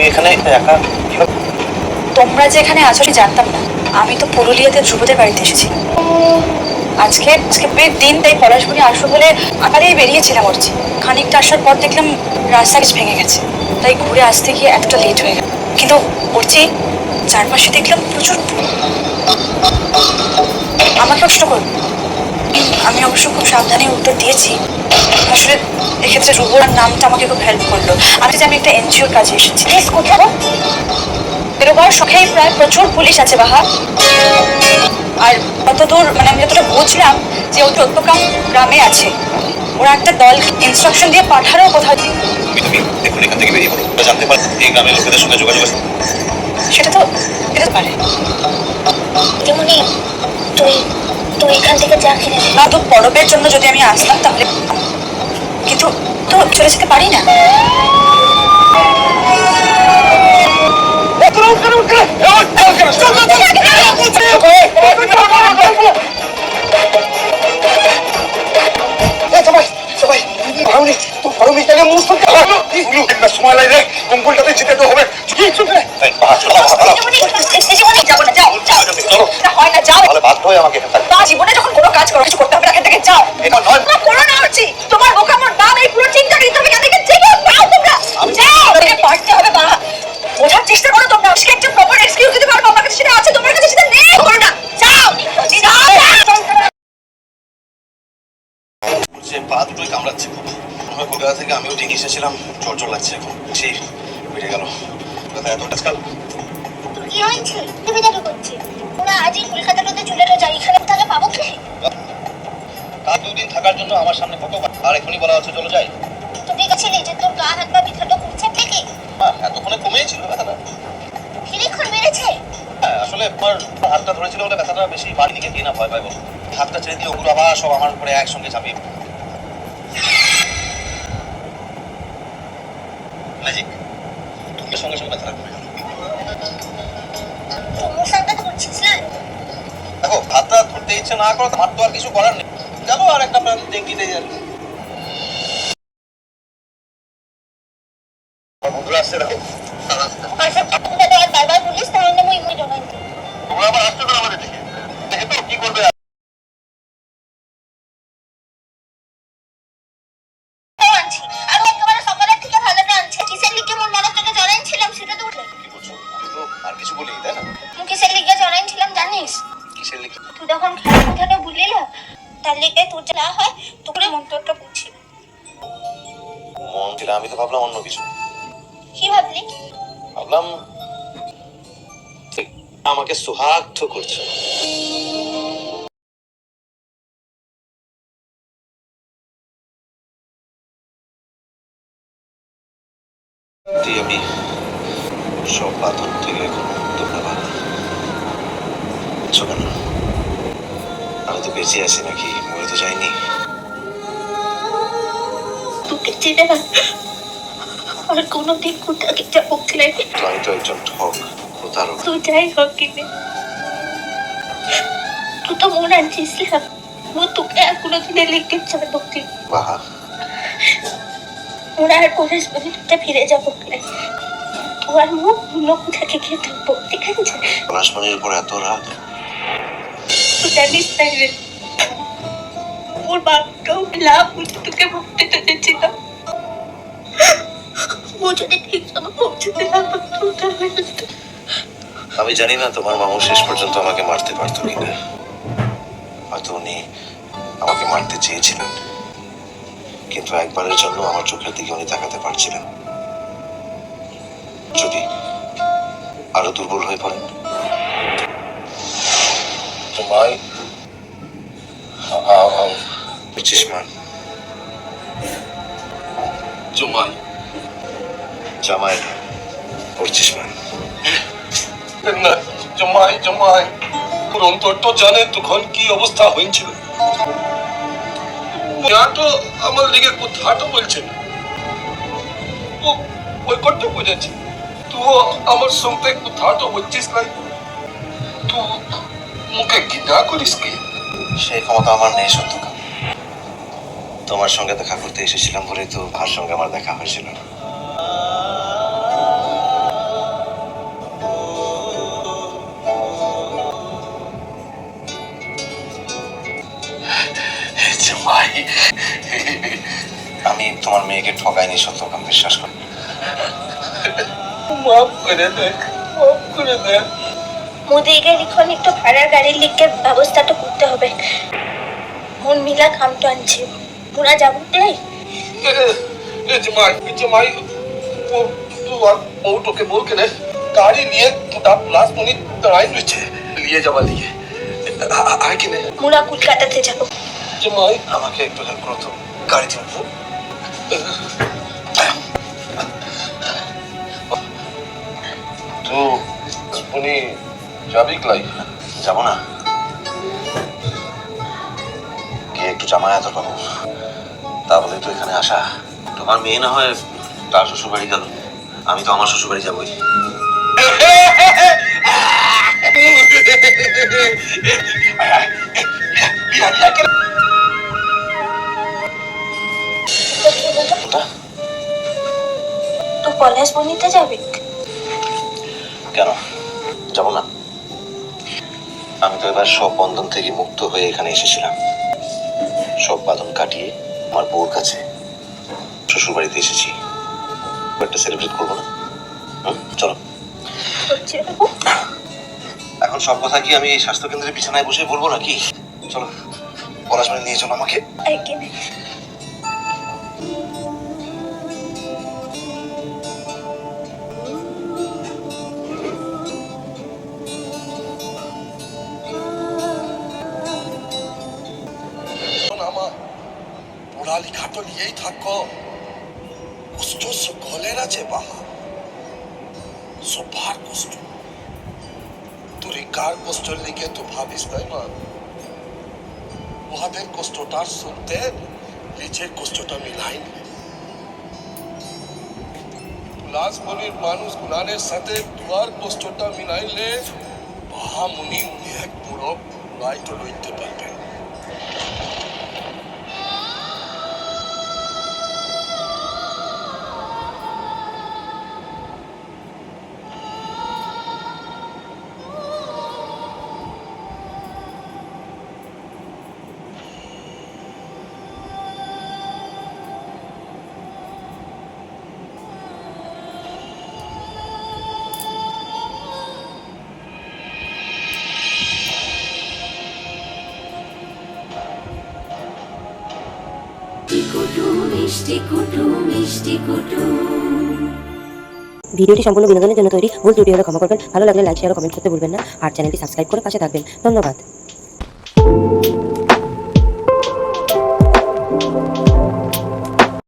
তুমি এখানে একা? তোমরা যে এখানে আছো জানতাম না। আমি তো পুরুলিয়াতে ধ্রুবদের বাড়িতে এসেছি আজকে বিয়ের দিন, তাই পলাশবনি আসবো বলে আকারেই বেরিয়েছিলাম অর্চি। খানিকটা আসার পর দেখলাম রাস্তা কিছু ভেঙে গেছে, তাই ঘুরে আসতে গিয়ে এতটা লেট হয়ে গেল। কিন্তু অর্চি চারপাশে দেখলাম প্রচুর। আমাকে প্রশ্ন করুন, আমি অবশ্য খুব সাবধানে উত্তর দিয়েছি। আসলে এক্ষেত্রে রুবুর নামটা আমাকে খুব হেল্প করলো। আমি একটা এনজিওর কাজে এসেছি। কোথাও বেরোবার সঙ্গেই প্রায় প্রচুর পুলিশ আছে বাহা। আর কতদূর আমি যতটা বুঝলাম যে ও চট্টগ্রাম গ্রামে আছে। ওরা একটা দল ইনস্ট্রাকশন দিয়ে পাঠারও কোথাও। তুমি দেখুন এখান থেকে বেরিয়ে পড়ো, জানতে পারি এই গ্রামের লোকেদের সঙ্গে যোগাযোগ আছে। সেটা তো পারে। যেমনি তুই তুই এখান থেকে যা কিনে না তো পরবের জন্য যদি আমি আসতাম তাহলে, কিন্তু তো চলে যেতে পারি না। সময় লাগে কঙ্কুলটাতে যেতে হবে। জীবনে যখন কোনো কাজ করো কিছু করতে হবে, এখান থেকে যাও। করো না হচ্ছি তোমার বোকা আমার নাম এই পুরো চিন্তাকে দিতে হবে। এখান থেকে যাও তোমরা, যাও। পারতে হবে বাবা, বোঝার চেষ্টা করো তোমরা। আজকে একটা প্রপার এক্সকিউজ দিতে পারবো, আমার কাছে সেটা আছে, তোমার কাছে সেটা নেই। করো না, যাও যাও। পা দুটোই কামড়াচ্ছে খুব। কলকাতা থেকে আমিও ঠিক এসেছিলাম, জ্বর লাগছে এখন, সেই বেড়ে গেল। এত আজকাল কি হয়েছে? তুমি দেখো করছি ওরা আজই কলকাতাতে চলে যায়। এখানে তাহলে পাবো কি? তার 2 দিন থাকার জন্য আমার সামনে কত আর এখনই বলা হচ্ছে চলে যাই। তুমি গেছিলে যে তোর গা হাত পা ব্যথাটা করছে থেকে? হ্যাঁ, এতক্ষণে কমেছিল ব্যথাটা। ফিরিক্ষণ বেড়েছে? হ্যাঁ, আসলে আমার হাতটা ধরেছিল বলে ব্যথাটা বেশি বাড়ি দিকে গিয়ে না ভয় পাই বলো। হাতটা ছেড়ে দিয়ে ওগুলো আবার সব আমার উপরে একসঙ্গে চাপিয়ে ম্যাজিক। তুমি সঙ্গে সঙ্গে ব্যথাটা কমে গেল। প্রমোশনটা তো করছিস না? দেখো, হাতটা ধরতে ইচ্ছে না করো, আমার তো আর কিছু করার নেই। যাবো আর একটা প্রাণ দেখতে যাই। বন্ধুরা আসছে, দেখো। বারবার বলিস তাহলে আমি ইমো জানাই। তোমরা আবার আসতে পারো আমাদের দিকে। দেখে তো কি করবে। আমি একেবারে সকালের থেকে ভালোটা আনছি। কিসের লিখে মোর মনে থেকে জড়াইছিলাম সেটা তো উঠে। কি করছো? আমি তো আর কিছু বলি তাই না? কিসের লিখে জড়াইছিলাম জানিস? কিসের লিখে? তুই যখন খেলার কথাটা বলিলা তার লিখে তোর যা হয় তোকে মন্ত্রটা বুঝছি। মন ছিল, আমি তো ভাবলাম অন্য কিছু। কি ভাবলি? ভাবলাম আমাকে সুহাগ করছো। আমি সব বাঁধন থেকে এখন তোমরা বাধা কেন? আমি তো বেঁচে আছি নাকি? মরে তো যাইনি। তোকে চিনে না আর কোনোদিন কোথাকে যাবো কিনে। আমি তো একজন ঠক, প্রতারক। তুই যাই হোক কিনে তুই তো মনে আনছিস না ও তোকে আর কোনোদিনে লিখতে যাবো কি? বাহা, ওরা আর পরেশ বাড়িতে ফিরে যাবো কিনে। তোর মুখ অন্য কোথাকে গিয়ে থাকবো, ঠিক আছে? পলাশমণির উপর এত রাগ? তুই জানিস তাই রে ওর বাপটাও লাভ তোকে মুক্তি চেয়েছিল। ও যদি ঠিক সময় পৌঁছতে না পারতো তাহলে আমি জানি না তোমার মামু শেষ পর্যন্ত আমাকে মারতে পারতো কিনা। হয়তো উনি আমাকে মারতে চেয়েছিলেন, কিন্তু একবারের জন্য আমার চোখের দিকে উনি তাকাতে পারছিলেন। যদি আরো দুর্বল হয়ে পড়েন। জমাই বুঝছিস মা? জমাই জামাই পড়ছিস মা? না, জমাই জমাই ওর অন্তর তো জানে তখন কি অবস্থা হয়েছিল। তো আমার দিকে কোথাও বলছে না, ও ওই করতে বোঝাচ্ছে। তুই আমার সঙ্গে কোথাও বলছিস না, তুই মুখে গীতা করিস কি? সেই ক্ষমতা আমার নেই সত্যকা। তোমার সঙ্গে দেখা করতে এসেছিলাম বলেই তো ভার সঙ্গে আমার দেখা হয়েছিল। তোমার মেয়েকে ঠকায়নি সত্য আমি বিশ্বাস করি। মাফ করে দে, মাফ করে দে। মোদিকে লিখন একটু ভাড়ার গাড়ির লিখে ব্যবস্থাটা করতে হবে। মন মিলা কামটো আনছি, পুরা যাবো তাই। जमाई वो तू और वो तो के बोल के ने गाड़ी लिए तो दा प्लास मुनी तराई नीचे लिए जावा लिए आए कि नहीं মুরা কলকাতাতে যাবো। जमाई আমাকে একটু হেল্প করো তো, গাড়িতে উঠবো। तो मुनी जाबी लाई যাবো না, গিয়ে একটু জামাই আদর পাবো, তা বলে তো এখানে আসা। তোমার মেয়ে না হয় তার শ্বশুর বাড়ি গেল, আমি তো আমার শ্বশুর বাড়ি যাবোই। তো পলাশ বনিতে যাবি? কেন যাব না? আমি তো এবার সব বন্ধন থেকে মুক্ত হয়ে এখানে এসেছিলাম, সব বাঁধন কাটিয়ে আমার বউর কাছে শ্বশুর বাড়িতে এসেছি, একটা সেলিব্রেট করবো না? চলো। এখন সব কথা কি আমি এই স্বাস্থ্য কেন্দ্রের বিছানায় বসে বলবো নাকি? চলো, পড়াশোনা নিয়ে চলো আমাকে। পড়ালেখা তো নিয়েই থাকো, কষ্ট সকলের আছে বাহা, সবার কষ্ট। তোর কার কষ্টের লিগে তো ভাবিস তাই মা, উহাদের কষ্টটার শুনতে নিজের কষ্টটা মিলাই নে। লাশ বলির মানুষ গুলানের সাথে তোমার কষ্টটা মিলাইলে বাহা মুনি এক বড় লাইট লইতে পারবেন। ভিডিওটি সম্পূর্ণ বিনোদনের জন্য তৈরি, ভুল ত্রুটি হলে ক্ষমা করবেন। ভালো লাগলে লাইক, শেয়ার ও কমেন্ট করতে ভুলবেন না। আর চ্যানেলটি সাবস্ক্রাইব করে পাশে থাকবেন। ধন্যবাদ।